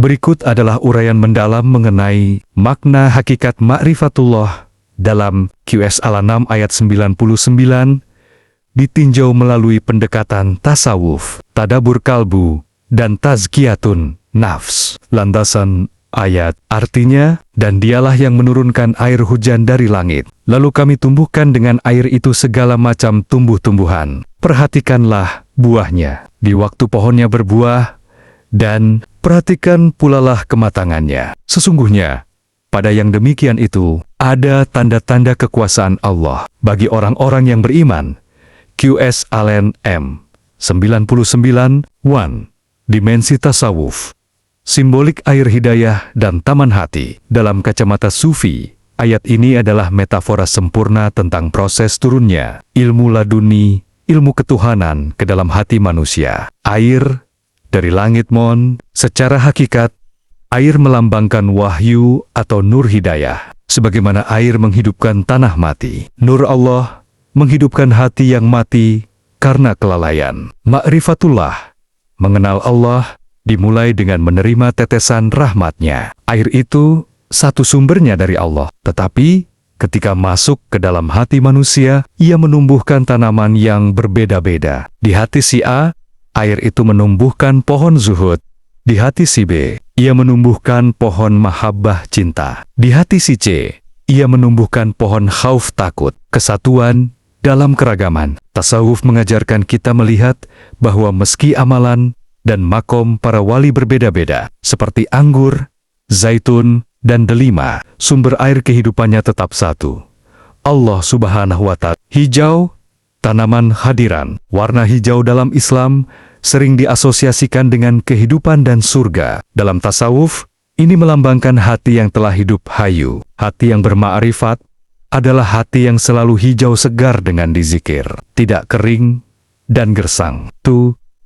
Berikut adalah uraian mendalam mengenai makna hakikat ma'rifatullah dalam QS Al-An'am ayat 99, ditinjau melalui pendekatan tasawuf, tadabur kalbu, dan tazkiyatun nafs. Landasan ayat artinya, dan dialah yang menurunkan air hujan dari langit. Lalu kami tumbuhkan dengan air itu segala macam tumbuh-tumbuhan. Perhatikanlah buahnya di waktu pohonnya berbuah, dan perhatikan pulalah kematangannya. Sesungguhnya, pada yang demikian itu, ada tanda-tanda kekuasaan Allah bagi orang-orang yang beriman. QS Al-An'am 99, 1. Dimensi tasawuf, simbolik air hidayah dan taman hati. Dalam kacamata sufi, ayat ini adalah metafora sempurna tentang proses turunnya ilmu laduni, ilmu ketuhanan ke dalam hati manusia. Air dari langit secara hakikat, air melambangkan wahyu atau nur hidayah. Sebagaimana air menghidupkan tanah mati, nur Allah menghidupkan hati yang mati karena kelalaian. Ma'rifatullah, mengenal Allah, dimulai dengan menerima tetesan rahmat-Nya. Air itu satu sumbernya dari Allah, tetapi ketika masuk ke dalam hati manusia, ia menumbuhkan tanaman yang berbeda-beda. Di hati si A, air itu menumbuhkan pohon zuhud. Di hati si B, ia menumbuhkan pohon mahabbah cinta. Di hati si C, ia menumbuhkan pohon khauf takut. Kesatuan dalam keragaman. Tasawuf mengajarkan kita melihat bahwa meski amalan dan makom para wali berbeda-beda, seperti anggur, zaitun, dan delima, sumber air kehidupannya tetap satu. Allah Subhanahu wa Ta'ala. Hijau, tanaman hadiran. Warna hijau dalam Islam sering diasosiasikan dengan kehidupan dan surga. Dalam tasawuf, ini melambangkan hati yang telah hidup hayu. Hati yang berma'rifat adalah hati yang selalu hijau segar dengan dizikir, tidak kering dan gersang.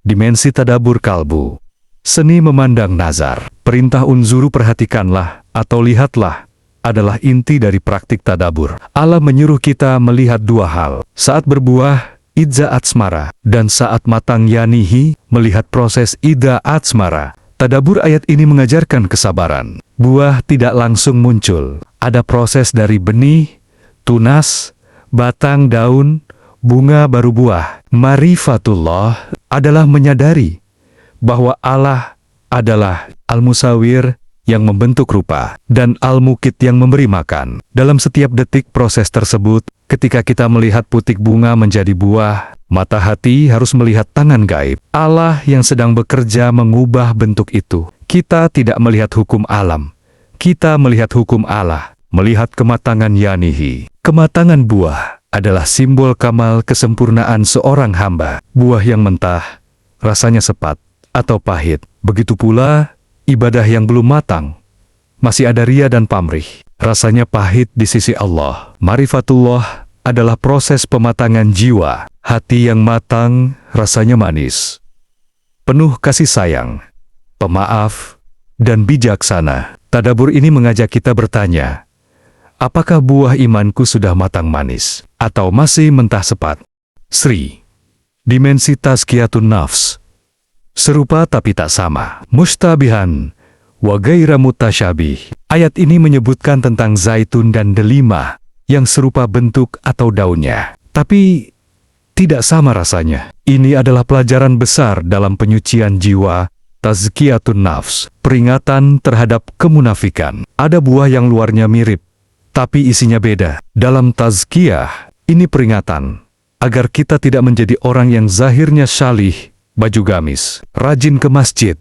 Dimensi tadabur kalbu, seni memandang nazar. Perintah unzuru, perhatikanlah atau lihatlah, adalah inti dari praktik tadabur. Allah menyuruh kita melihat dua hal, saat berbuah, idza atsmara, dan saat matang yanihi, melihat proses idza atsmara. Tadabur ayat ini mengajarkan kesabaran. Buah tidak langsung muncul. Ada proses dari benih, tunas, batang, daun, bunga, baru buah. Ma'rifatullah adalah menyadari bahwa Allah adalah Al-Musawir yang membentuk rupa, dan Al-Mukit yang memberi makan. Dalam setiap detik proses tersebut, ketika kita melihat putik bunga menjadi buah, mata hati harus melihat tangan gaib Allah yang sedang bekerja mengubah bentuk itu. Kita tidak melihat hukum alam, kita melihat hukum Allah, melihat kematangan yanihi. Kematangan buah adalah simbol kamal kesempurnaan seorang hamba. Buah yang mentah, rasanya sepat atau pahit. Begitu pula ibadah yang belum matang, masih ada ria dan pamrih, rasanya pahit di sisi Allah. Ma'rifatullah adalah proses pematangan jiwa. Hati yang matang rasanya manis, penuh kasih sayang, pemaaf, dan bijaksana. Tadabur ini mengajak kita bertanya, apakah buah imanku sudah matang manis, atau masih mentah sepat? Sri, dimensi tazkiyatun nafs, serupa tapi tak sama. Mustabihan wa gaira mutasyabih. Ayat ini menyebutkan tentang zaitun dan delima yang serupa bentuk atau daunnya, tapi tidak sama rasanya. Ini adalah pelajaran besar dalam penyucian jiwa, tazkiyatun nafs, peringatan terhadap kemunafikan. Ada buah yang luarnya mirip, tapi isinya beda. Dalam tazkiyah, ini peringatan agar kita tidak menjadi orang yang zahirnya syalih, baju gamis, rajin ke masjid,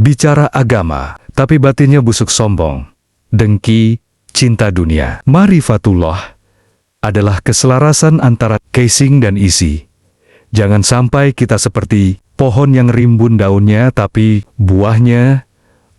bicara agama, tapi batinnya busuk sombong, dengki, cinta dunia. Ma'rifatullah adalah keselarasan antara casing dan isi. Jangan sampai kita seperti pohon yang rimbun daunnya tapi buahnya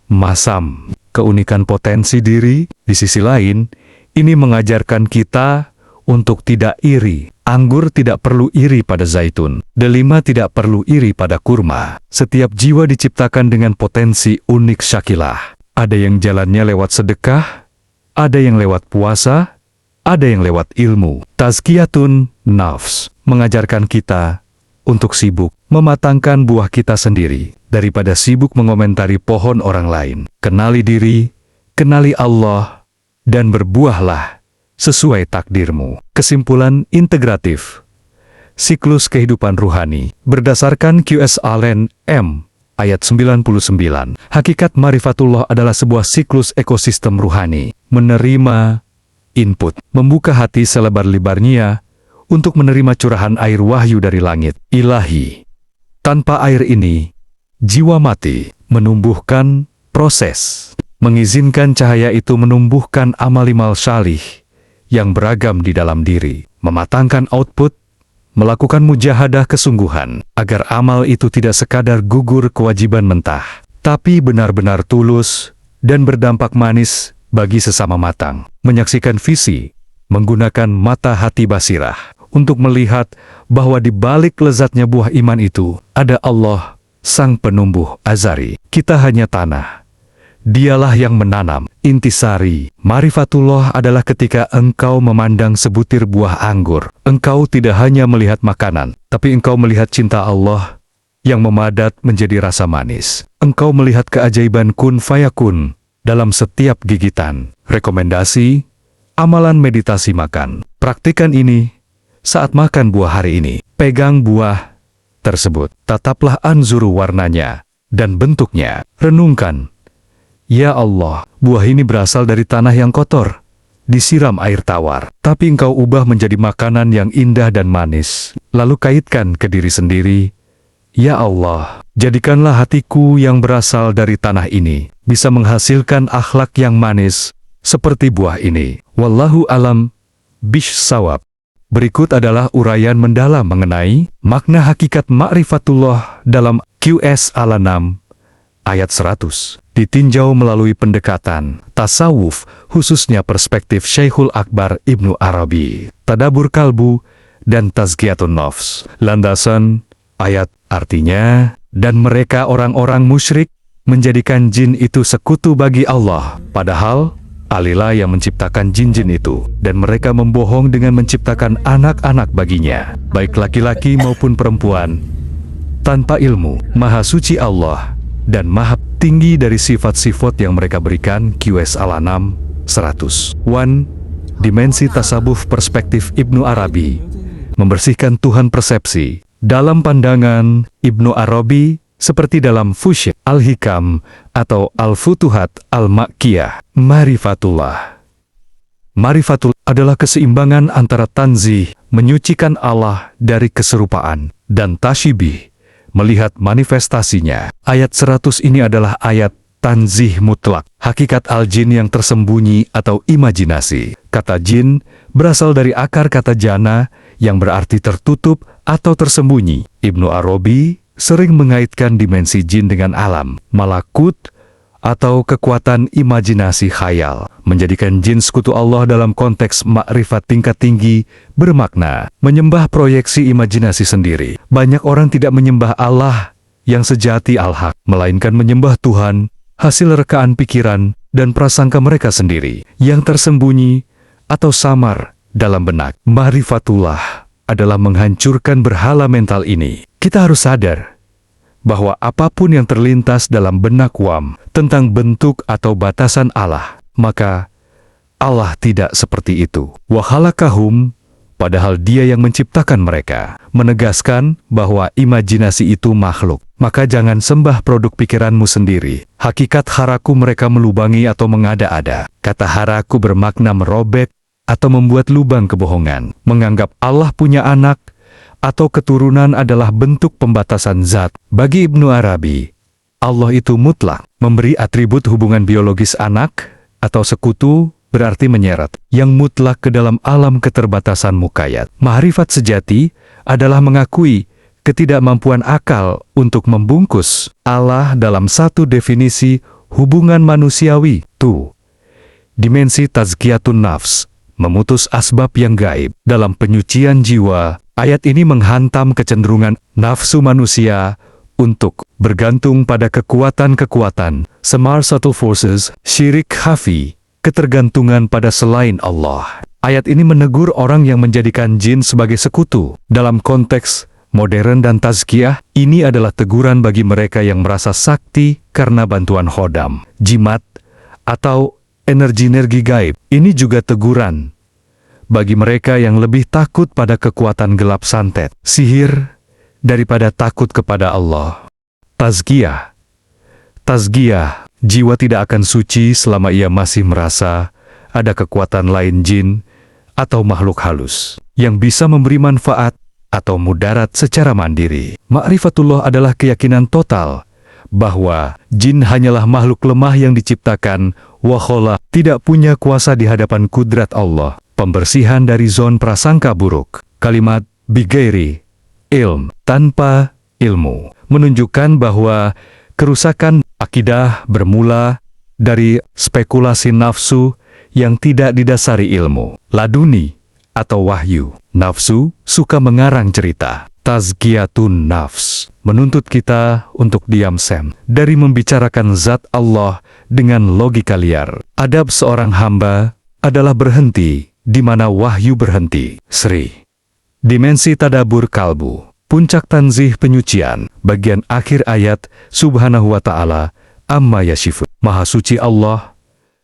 masam. Keunikan potensi diri, di sisi lain, ini mengajarkan kita untuk tidak iri. Anggur tidak perlu iri pada zaitun. Delima tidak perlu iri pada kurma. Setiap jiwa diciptakan dengan potensi unik syakilah. Ada yang jalannya lewat sedekah, ada yang lewat puasa, ada yang lewat ilmu. Tazkiyatun nafs mengajarkan kita untuk sibuk mematangkan buah kita sendiri daripada sibuk mengomentari pohon orang lain. Kenali diri, kenali Allah, dan berbuahlah sesuai takdirmu. Kesimpulan integratif siklus kehidupan ruhani berdasarkan Q.S. Allen M. ayat 99. Hakikat Marifatullah adalah sebuah siklus ekosistem ruhani. Menerima input, membuka hati selebar-lebarnya untuk menerima curahan air wahyu dari langit ilahi. Tanpa air ini, jiwa mati. Menumbuhkan proses, mengizinkan cahaya itu menumbuhkan amal-amal salih yang beragam di dalam diri, mematangkan output, melakukan mujahadah kesungguhan, agar amal itu tidak sekadar gugur kewajiban mentah, tapi benar-benar tulus dan berdampak manis bagi sesama matang. Menyaksikan visi, menggunakan mata hati basirah, untuk melihat bahwa di balik lezatnya buah iman itu, ada Allah, Sang Penumbuh azari. Kita hanya tanah. Dialah yang menanam. Intisari, Marifatullah adalah ketika engkau memandang sebutir buah anggur. Engkau tidak hanya melihat makanan, tapi engkau melihat cinta Allah yang memadat menjadi rasa manis. Engkau melihat keajaiban kun fayakun dalam setiap gigitan. Rekomendasi, amalan meditasi makan. Praktikan ini saat makan buah hari ini. Pegang buah tersebut. Tataplah anzuru warnanya dan bentuknya. Renungkan, ya Allah, buah ini berasal dari tanah yang kotor, disiram air tawar, tapi engkau ubah menjadi makanan yang indah dan manis. Lalu kaitkan ke diri sendiri, ya Allah, jadikanlah hatiku yang berasal dari tanah ini bisa menghasilkan akhlak yang manis seperti buah ini. Wallahu alam bishsawab. Berikut adalah uraian mendalam mengenai makna hakikat Ma'rifatullah dalam Q.S. Al-Anam ayat 100. Ditinjau melalui pendekatan tasawuf, khususnya perspektif Syekhul Akbar Ibnu Arabi, Tadabur Kalbu, dan Tazkiyatun Nafs. Landasan ayat artinya, dan mereka orang-orang musyrik menjadikan jin itu sekutu bagi Allah, padahal Allah yang menciptakan jin-jin itu, dan mereka membohong dengan menciptakan anak-anak baginya, baik laki-laki maupun perempuan, tanpa ilmu. Maha suci Allah dan maha tinggi dari sifat-sifat yang mereka berikan. Q.S. Al-Anam 100. 1. Dimensi tasawuf perspektif Ibnu Arabi membersihkan Tuhan persepsi. Dalam pandangan Ibnu Arabi, seperti dalam Fushya Al-Hikam atau Al-Futuhat Al-Makkiyah, Marifatullah adalah keseimbangan antara tanzih, menyucikan Allah dari keserupaan, dan tasyibih, melihat manifestasinya. Ayat 100 ini adalah ayat tanzih mutlak, hakikat al-jin yang tersembunyi atau imajinasi. Kata jin berasal dari akar kata jana yang berarti tertutup atau tersembunyi. Ibnu Arabi sering mengaitkan dimensi jin dengan alam malakut atau kekuatan imajinasi khayal. Menjadikan jin sekutu Allah dalam konteks makrifat tingkat tinggi bermakna menyembah proyeksi imajinasi sendiri. Banyak orang tidak menyembah Allah yang sejati al-haq, melainkan menyembah Tuhan hasil rekaan pikiran dan prasangka mereka sendiri yang tersembunyi atau samar dalam benak. Marifatullah adalah menghancurkan berhala mental ini. Kita harus sadar bahwa apapun yang terlintas dalam benak wam tentang bentuk atau batasan Allah, maka Allah tidak seperti itu. Wa khalaqahum, padahal Dia yang menciptakan mereka, menegaskan bahwa imajinasi itu makhluk. Maka jangan sembah produk pikiranmu sendiri. Hakikat haraku mereka melubangi atau mengada-ada. Kata haraku bermakna merobek atau membuat lubang kebohongan. Menganggap Allah punya anak atau keturunan adalah bentuk pembatasan zat. Bagi Ibnu Arabi, Allah itu mutlak. Memberi atribut hubungan biologis anak atau sekutu berarti menyeret yang mutlak ke dalam alam keterbatasan mukayat. Ma'rifat sejati adalah mengakui ketidakmampuan akal untuk membungkus Allah dalam satu definisi hubungan manusiawi. Dimensi tazkiyatun nafs, memutus asbab yang gaib dalam penyucian jiwa. Ayat ini menghantam kecenderungan nafsu manusia untuk bergantung pada kekuatan-kekuatan, semar subtle forces, syirik khafi, ketergantungan pada selain Allah. Ayat ini menegur orang yang menjadikan jin sebagai sekutu dalam konteks modern dan tazkiyah, ini adalah teguran bagi mereka yang merasa sakti karena bantuan khodam, jimat, atau energi-energi gaib. Ini juga teguran bagi mereka yang lebih takut pada kekuatan gelap santet, sihir, daripada takut kepada Allah. Tazkiyah. Tazkiyah, jiwa tidak akan suci selama ia masih merasa ada kekuatan lain jin atau makhluk halus yang bisa memberi manfaat atau mudarat secara mandiri. Ma'rifatullah adalah keyakinan total bahwa jin hanyalah makhluk lemah yang diciptakan wakhola, tidak punya kuasa di hadapan kudrat Allah. Pembersihan dari zon prasangka buruk. Kalimat bigairi ilm, tanpa ilmu, menunjukkan bahwa kerusakan akidah bermula dari spekulasi nafsu yang tidak didasari ilmu. Laduni atau wahyu. Nafsu suka mengarang cerita. Tazkiyatun nafs menuntut kita untuk diam dari membicarakan zat Allah dengan logika liar. Adab seorang hamba adalah berhenti di mana wahyu berhenti. Sri. Dimensi tadabur kalbu. Puncak tanzih penyucian. Bagian akhir ayat Subhanahu wa ta'ala amma yasifun. Maha suci Allah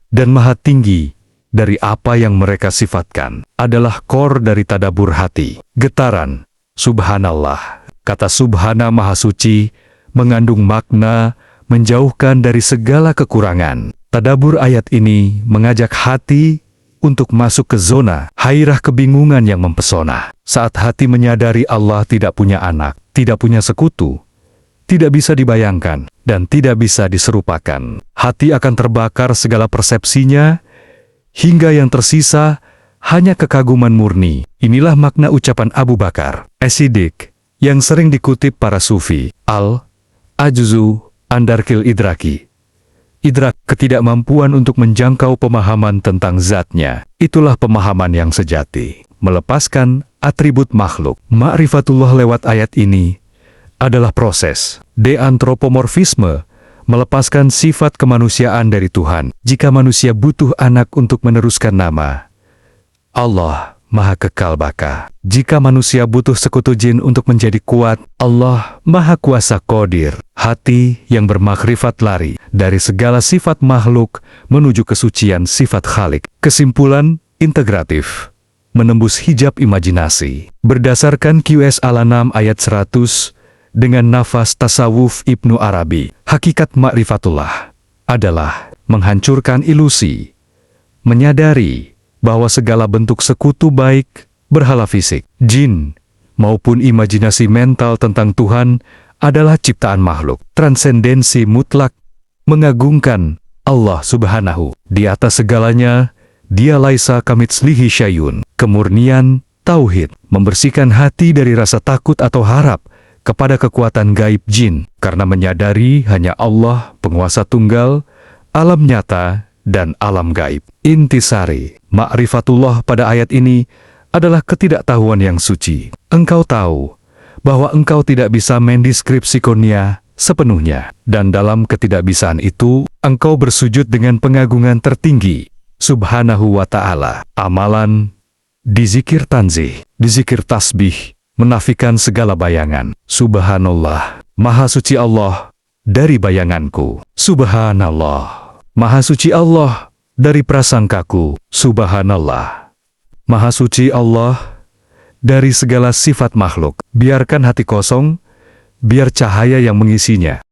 dan maha tinggi dari apa yang mereka sifatkan, adalah kor dari tadabur hati. Getaran, subhanallah. Kata subhana maha suci, mengandung makna, menjauhkan dari segala kekurangan. Tadabur ayat ini mengajak hati untuk masuk ke zona hairah kebingungan yang mempesona. Saat hati menyadari Allah tidak punya anak, tidak punya sekutu, tidak bisa dibayangkan, dan tidak bisa diserupakan. Hati akan terbakar segala persepsinya, hingga yang tersisa hanya kekaguman murni. Inilah makna ucapan Abu Bakar As-Siddiq yang sering dikutip para sufi. Al-Ajuzu Andarkil Idraki. Idrak, ketidakmampuan untuk menjangkau pemahaman tentang zatnya. Itulah pemahaman yang sejati. Melepaskan atribut makhluk. Ma'rifatullah lewat ayat ini adalah proses deantropomorfisme, melepaskan sifat kemanusiaan dari Tuhan. Jika manusia butuh anak untuk meneruskan nama, Allah Maha Kekal Baka. Jika manusia butuh sekutu jin untuk menjadi kuat, Allah Maha Kuasa Qadir. Hati yang bermakrifat lari dari segala sifat makhluk menuju kesucian sifat Khalik. Kesimpulan integratif, menembus hijab imajinasi. Berdasarkan QS Al-An'am ayat 100, dengan nafas tasawuf Ibnu Arabi, hakikat ma'rifatullah adalah menghancurkan ilusi, menyadari bahwa segala bentuk sekutu baik, berhala fisik, jin, maupun imajinasi mental tentang Tuhan adalah ciptaan makhluk. Transendensi mutlak, mengagungkan Allah Subhanahu. Di atas segalanya, Dia laisa kamitslihi syai'un. Kemurnian, tauhid, membersihkan hati dari rasa takut atau harap kepada kekuatan gaib jin, karena menyadari hanya Allah, penguasa tunggal, alam nyata, dan alam gaib. Intisari, ma'rifatullah pada ayat ini adalah ketidaktahuan yang suci. Engkau tahu bahwa engkau tidak bisa mendeskripsikannya sepenuhnya, dan dalam ketidakbisaan itu, engkau bersujud dengan pengagungan tertinggi, Subhanahu wa ta'ala. Amalan, dizikir tanzih, dizikir tasbih, menafikan segala bayangan. Subhanallah, Maha Suci Allah dari bayanganku. Subhanallah, Maha Suci Allah dari prasangkaku. Subhanallah, Maha Suci Allah dari segala sifat makhluk. Biarkan hati kosong, biar cahaya yang mengisinya